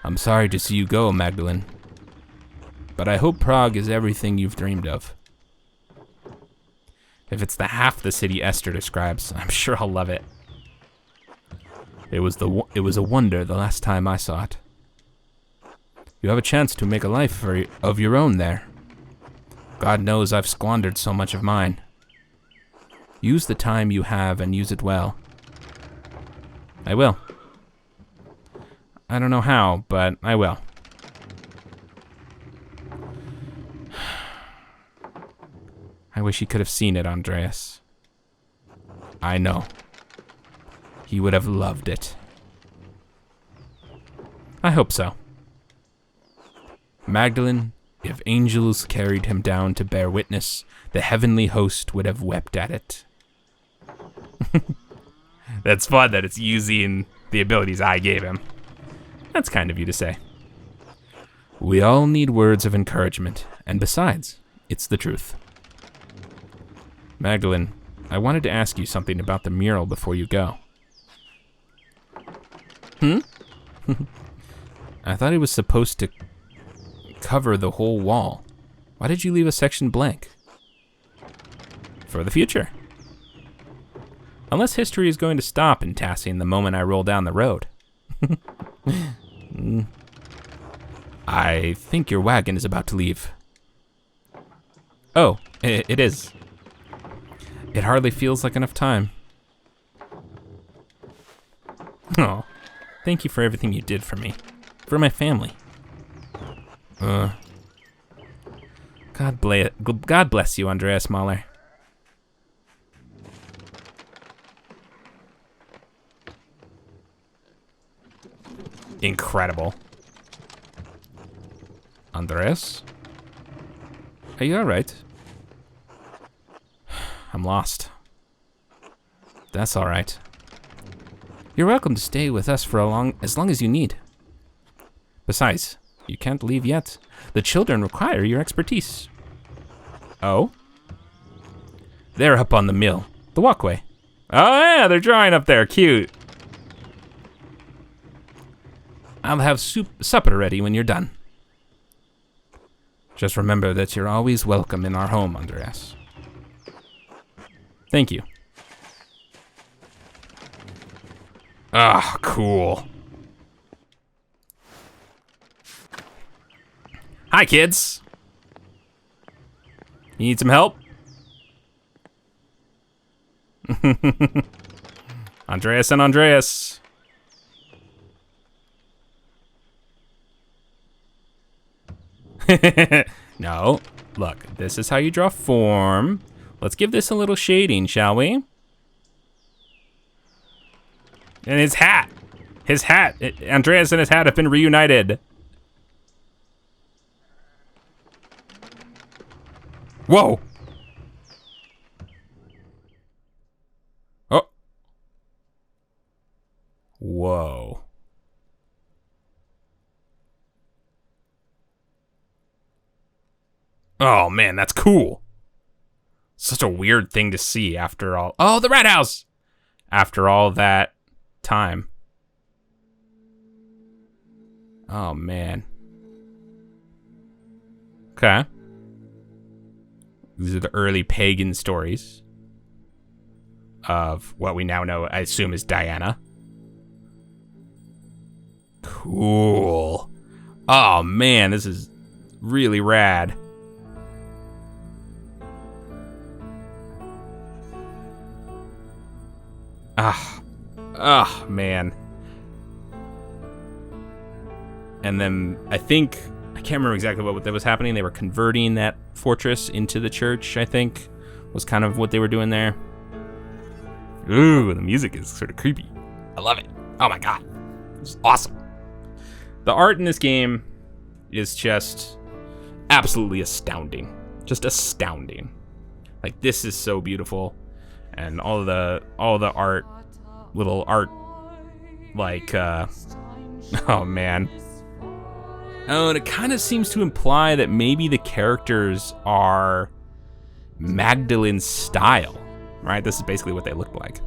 I'm sorry to see you go, Magdalene. But I hope Prague is everything you've dreamed of. If it's the half the city Esther describes, I'm sure I'll love it. It was a wonder the last time I saw it. You have a chance to make a life of your own there. God knows I've squandered so much of mine. Use the time you have and use it well. I will. I don't know how, but I will. I wish he could have seen it, Andreas. I know. He would have loved it. I hope so. Magdalene, if angels carried him down to bear witness, the heavenly host would have wept at it. That's fun that it's using the abilities I gave him. That's kind of you to say. We all need words of encouragement, and besides, it's the truth. Magdalene, I wanted to ask you something about the mural before you go. I thought it was supposed to cover the whole wall. Why did you leave a section blank? For the future. Unless history is going to stop in Tassing the moment I roll down the road. I think your wagon is about to leave. Oh, it is. It hardly feels like enough time. Oh, thank you for everything you did for me. For my family. God bless you, Andreas Mahler. Incredible. Andreas? Are you alright? I'm lost. That's alright. You're welcome to stay with us for as long as you need. Besides, you can't leave yet. The children require your expertise. Oh? They're up on the mill. The walkway. Oh yeah, they're drawing up there. Cute. I'll have supper ready when you're done. Just remember that you're always welcome in our home, Andreas. Thank you. Ah, cool. Hi, kids. You need some help? Andreas and Andreas. No, look, this is how you draw form. Let's give this a little shading, shall we? And his hat. Andreas and his hat have been reunited. Whoa. Oh. Whoa. Oh man, that's cool. Such a weird thing to see after all. Oh, the rat house! After all that time. Oh man. Okay. These are the early pagan stories of what we now know, I assume, is Diana. Cool. Oh man, this is really rad. Man. And then I can't remember exactly what was happening. They were converting that fortress into the church, I think, was kind of what they were doing there. Ooh, the music is sort of creepy. I love it. Oh my God. It's awesome. The art in this game is just absolutely astounding. Just astounding. Like, this is so beautiful. And all the art, little art, like, oh man. Oh, and it kind of seems to imply that maybe the characters are Magdalene's style, right? This is basically what they look like.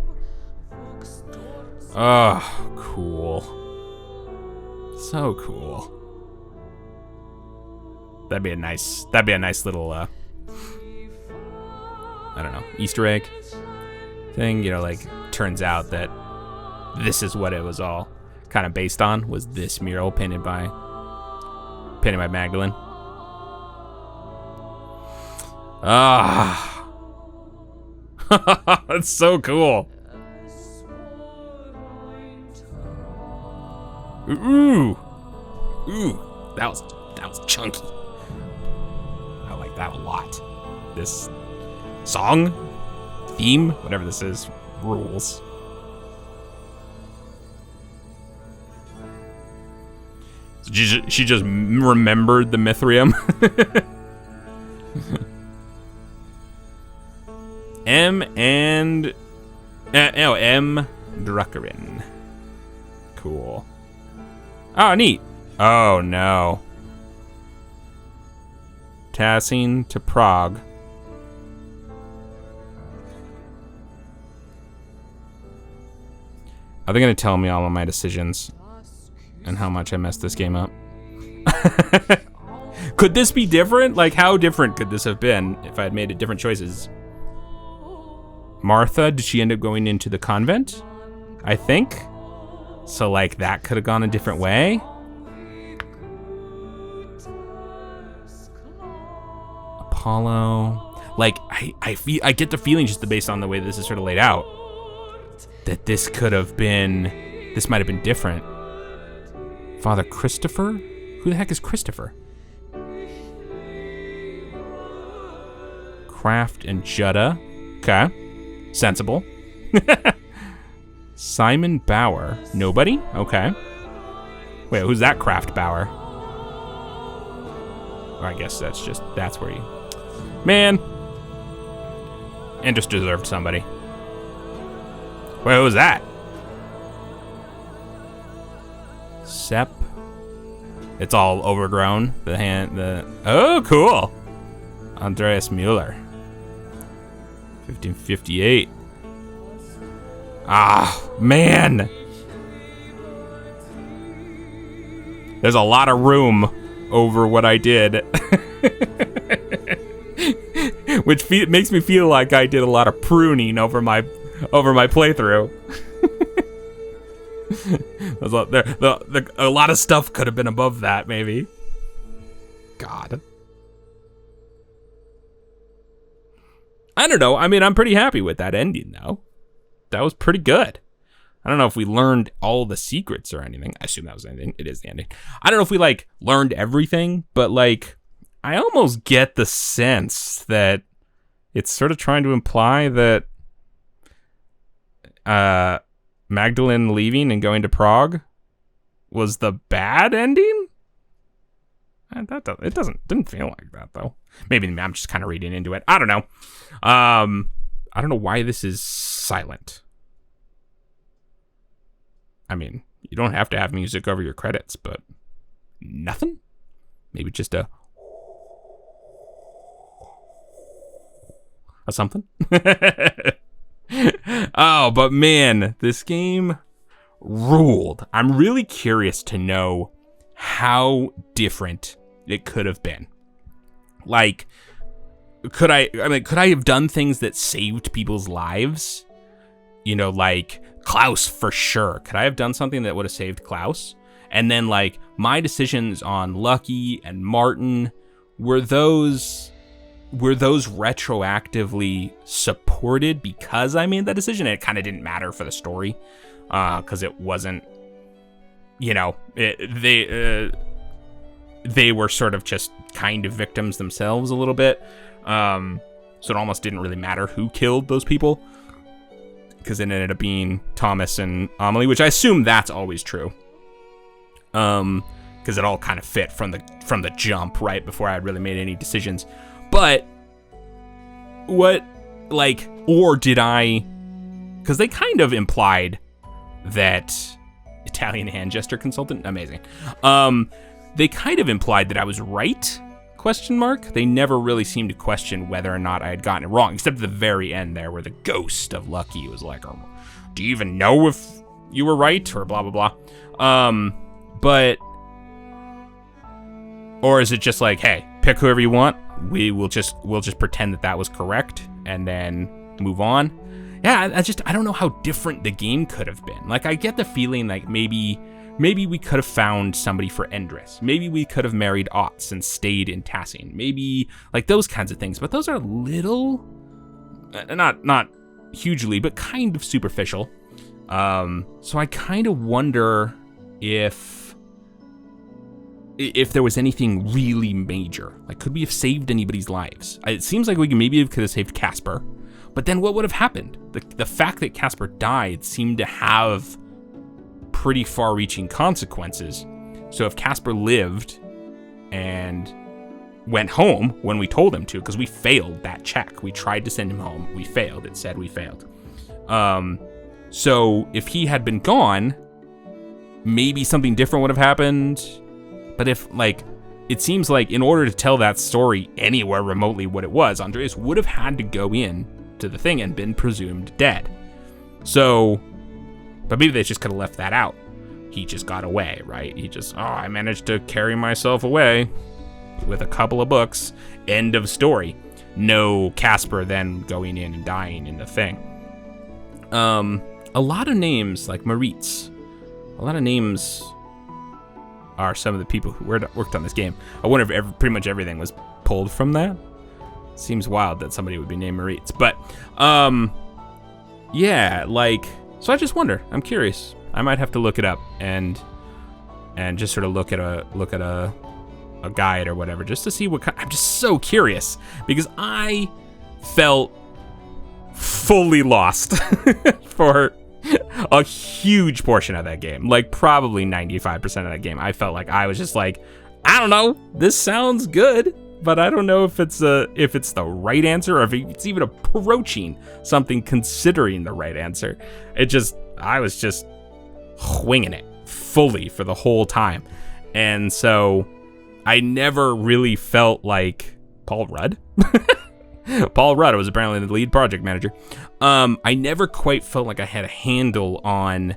Oh, cool. So cool. That'd be a nice little, I don't know, Easter egg thing, you know, like, turns out that this is what it was all kind of based on, was this mural painted by Magdalene. Ah. That's so cool. Ooh. That was chunky. I like that a lot. This song, theme, whatever this is, rules. She just remembered the Mithrium. M. Druckerin. Cool. Oh, neat. Oh, no. Passing to Prague. Are they going to tell me all of my decisions and how much I messed this game up? Could this be different? Like, how different could this have been if I had made different choices? Martha, did she end up going into the convent? I think. So, like, that could have gone a different way. Apollo. Like, I get the feeling, just based on the way this is sort of laid out, that this might have been different. Father Christopher? Who the heck is Christopher? Kraft and Jutta. Okay. Sensible. Simon Bauer. Nobody? Okay. Wait, who's that Kraft Bauer? Or I guess that's where you... Man. And just deserved somebody. Wait, who was that? Sepp. It's all overgrown. Oh, cool. Andreas Mueller. 1558. Ah, man. There's a lot of room over what I did. Which makes me feel like I did a lot of pruning over my playthrough. A lot of stuff could have been above that, maybe. God. I don't know. I mean, I'm pretty happy with that ending, though. That was pretty good. I don't know if we learned all the secrets or anything. I assume that was anything. It is the ending. I don't know if we, like, learned everything, but, like, I almost get the sense that it's sort of trying to imply that Magdalene leaving and going to Prague was the bad ending? It didn't feel like that, though. Maybe I'm just kind of reading into it. I don't know. I don't know why this is silent. I mean, you don't have to have music over your credits, but nothing? Maybe just a something? Oh, but man, this game ruled. I'm really curious to know how different it could have been. Like, could I have done things that saved people's lives? You know, like Klaus for sure. Could I have done something that would have saved Klaus? And then, like, my decisions on Lucky and Martin, were those retroactively supported because I made that decision? And it kind of didn't matter for the story, because it wasn't, you know, they were sort of just kind of victims themselves a little bit. So it almost didn't really matter who killed those people, because it ended up being Thomas and Amelie, which I assume that's always true. Because it all kind of fit from the jump, right, before I had really made any decisions. But what, like, or did I, because they kind of implied that Italian hand gesture consultant, amazing. They kind of implied that I was right, ? They never really seemed to question whether or not I had gotten it wrong, except at the very end there, where the ghost of Lucky was like, do you even know if you were right, or blah, blah, blah. But, or is it just like, hey, pick whoever you want, we'll just pretend that was correct, and then move on? Yeah, I don't know how different the game could have been. Like, I get the feeling like maybe we could have found somebody for Endress. Maybe we could have married Otz and stayed in Tassing. Maybe, like, those kinds of things. But those are little, not hugely, but kind of superficial. So I kind of wonder if there was anything really major. Like, could we have saved anybody's lives? It seems like we could have saved Casper. But then what would have happened? The fact that Casper died seemed to have pretty far-reaching consequences. So if Casper lived and went home when we told him to, because we failed that check. We tried to send him home. We failed. It said we failed. So if he had been gone, maybe something different would have happened. But if, like, it seems like in order to tell that story anywhere remotely what it was, Andreas would have had to go in to the thing and been presumed dead. So, but maybe they just could have left that out. He just got away, right? I managed to carry myself away with a couple of books. End of story. No Casper then going in and dying in the thing. A lot of names, like Maritz, a lot of names are some of the people who worked on this game. I wonder if pretty much everything was pulled from that. Seems wild that somebody would be named Maritz, but yeah, like, so I just wonder. I'm curious. I might have to look it up and just sort of look at a guide or whatever, just to see what I'm just so curious, because I felt fully lost for a huge portion of that game, like probably 95% of that game. I felt like I was just like, I don't know, this sounds good, but I don't know if it's the right answer, or if it's even approaching something considering the right answer. I was just winging it fully for the whole time. And so I never really felt like Paul Rudd. Paul Rudd was apparently the lead project manager. I never quite felt like I had a handle on,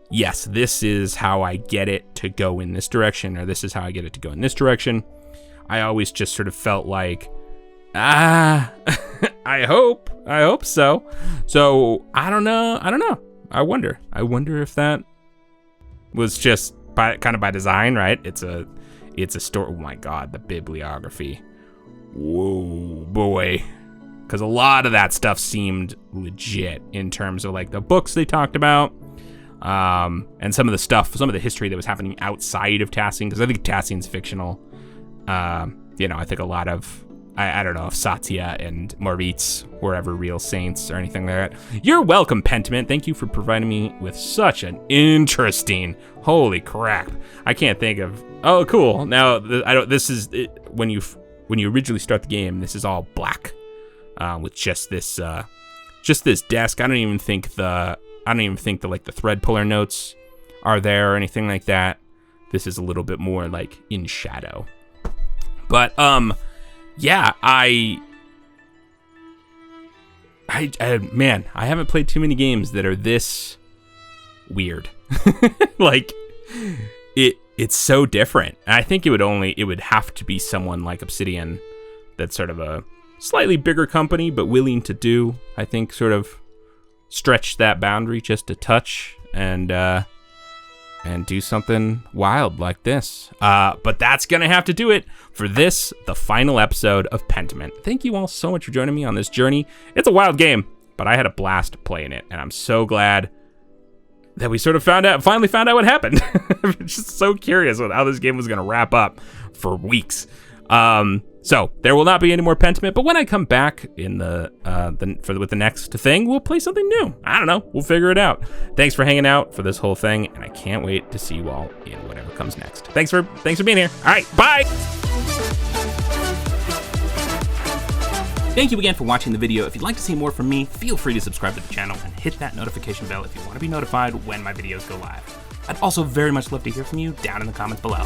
yes, this is how I get it to go in this direction, or this is how I get it to go in this direction. I always just sort of felt like, I hope so. So I don't know. I wonder if that was just kind of by design, right? It's a story. Oh my God, the bibliography. Whoa, boy. because a lot of that stuff seemed legit in terms of like the books they talked about, and some of the stuff, some of the history that was happening outside of Tassing, because I think Tassing's fictional. You know, I think a lot of, I don't know if Satya and Moritz were ever real saints or anything like that. You're welcome, Pentiment. Thank you for providing me with such an interesting, holy crap. I can't think of, oh, cool. Now, this is, when you originally start the game, this is all black, with just this desk. I don't even think the like the thread puller notes are there or anything like that. This is a little bit more like in shadow. But, yeah, man, I haven't played too many games that are this weird. Like, it's so different. And I think it would have to be someone like Obsidian that's sort of a slightly bigger company, but willing to do, I think, sort of stretch that boundary just a touch and do something wild like this. But that's gonna have to do it for this, the final episode of Pentiment. Thank you all so much for joining me on this journey. It's a wild game, but I had a blast playing it, and I'm so glad that we sort of finally found out what happened. I'm just so curious with how this game was gonna wrap up for weeks. So there will not be any more Pentiment, but when I come back in with the next thing, we'll play something new. I don't know, we'll figure it out. Thanks for hanging out for this whole thing, and I can't wait to see you all in whatever comes next. Thanks for being here. All right, bye. Thank you again for watching the video. If you'd like to see more from me, feel free to subscribe to the channel and hit that notification bell if you want to be notified when my videos go live. I'd also very much love to hear from you down in the comments below.